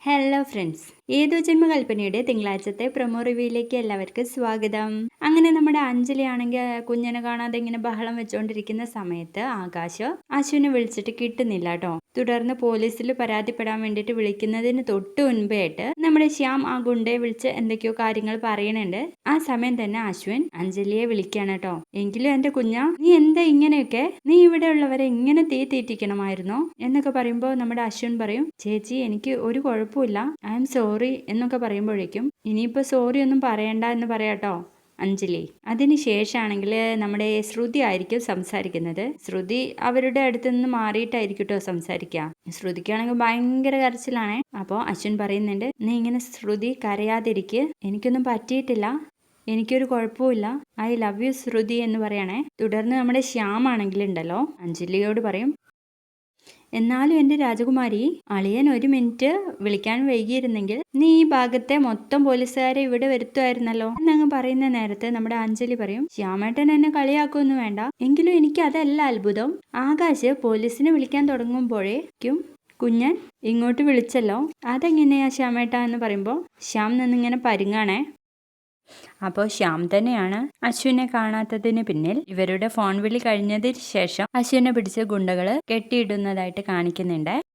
Hello friends, ഏതോ ജന്മകൽപ്പനയുടെ തിങ്കളാഴ്ചത്തെ promo റിവ്യൂയിലേക്ക് എല്ലാവർക്കും സ്വാഗതം. അങ്ങനെ നമ്മുടെ അഞ്ജലി ആണെങ്കിൽ കുഞ്ഞിനെ കാണാതെ ഇങ്ങനെ ബഹളം വെച്ചുകൊണ്ടിരിക്കുന്ന സമയത്ത് ആകാശ് അശ്വിനെ വിളിച്ചിട്ട് കിട്ടുന്നില്ല കേട്ടോ. തുടർന്ന് പോലീസിൽ പരാതിപ്പെടാൻ വേണ്ടിയിട്ട് വിളിക്കുന്നതിന് തൊട്ട് മുൻപായിട്ട് നമ്മുടെ ശ്യാം ആ ഗുണ്ടയെ വിളിച്ച് എന്തൊക്കെയോ കാര്യങ്ങൾ പറയുന്നുണ്ട്. ആ സമയം തന്നെ അശ്വിൻ അഞ്ജലിയെ വിളിക്കാണ് കേട്ടോ. എങ്കിലും എന്റെ കുഞ്ഞ, നീ എന്താ ഇങ്ങനെയൊക്കെ, നീ ഇവിടെ ഉള്ളവരെ ഇങ്ങനെ തീ തീറ്റിക്കണമായിരുന്നോ എന്നൊക്കെ പറയുമ്പോൾ നമ്മുടെ അശ്വിൻ പറയും, ചേച്ചി എനിക്ക് ഒരു കുഴപ്പമില്ല, ഐ എം സോറി എന്നൊക്കെ പറയുമ്പോഴേക്കും ഇനിയിപ്പോൾ സോറി ഒന്നും പറയണ്ട എന്ന് പറയാട്ടോ അഞ്ജലി. അതിനുശേഷമാണെങ്കിൽ നമ്മുടെ ശ്രുതി ആയിരിക്കും സംസാരിക്കുന്നത്. ശ്രുതി അവരുടെ അടുത്ത് നിന്ന് മാറിയിട്ടായിരിക്കും കേട്ടോ സംസാരിക്കുക. ശ്രുതിക്കാണെങ്കിൽ ഭയങ്കര കരച്ചിലാണേ. അപ്പോൾ അശ്വിൻ പറയുന്നുണ്ട്, നീ ഇങ്ങനെ ശ്രുതി കരയാതിരിക്ക്, എനിക്കൊന്നും പറ്റിയിട്ടില്ല, എനിക്കൊരു കുഴപ്പമില്ല, ഐ ലവ് യു ശ്രുതി എന്ന് പറയണേ. തുടർന്ന് നമ്മുടെ ശ്യാം ആണെങ്കിൽ ഉണ്ടല്ലോ അഞ്ജലിയോട് പറയും, എന്നാലും എൻ്റെ രാജകുമാരി, അളിയൻ ഒരു മിനിറ്റ് വിളിക്കാൻ വൈകിയിരുന്നെങ്കിൽ നീ ഈ ഭാഗത്തെ മൊത്തം പോലീസുകാരെ ഇവിടെ വരുത്തുമായിരുന്നല്ലോ എന്നങ്ങ് പറയുന്ന നേരത്ത് നമ്മുടെ അഞ്ജലി പറയും, ശ്യാമേട്ടൻ എന്നെ കളിയാക്കൊന്നും വേണ്ട, എങ്കിലും എനിക്ക് അതല്ല അത്ഭുതം. ആകാശ് പോലീസിനെ വിളിക്കാൻ തുടങ്ങുമ്പോഴേക്കും കുഞ്ഞൻ ഇങ്ങോട്ട് വിളിച്ചല്ലോ, അതെങ്ങനെയാ ശ്യാമേട്ട എന്ന് പറയുമ്പോൾ ശ്യാം നിന്നിങ്ങനെ പരുങ്ങാണേ. അപ്പോൾ ശ്യാം തന്നെയാണ് അശ്വിനെ കാണാത്തതിന് പിന്നിൽ. ഇവരുടെ ഫോൺ വിളി കഴിഞ്ഞതിന് ശേഷം അശ്വിനെ പിടിച്ച് ഗുണ്ടകൾ കെട്ടിയിടുന്നതായിട്ട് കാണിക്കുന്നുണ്ട്.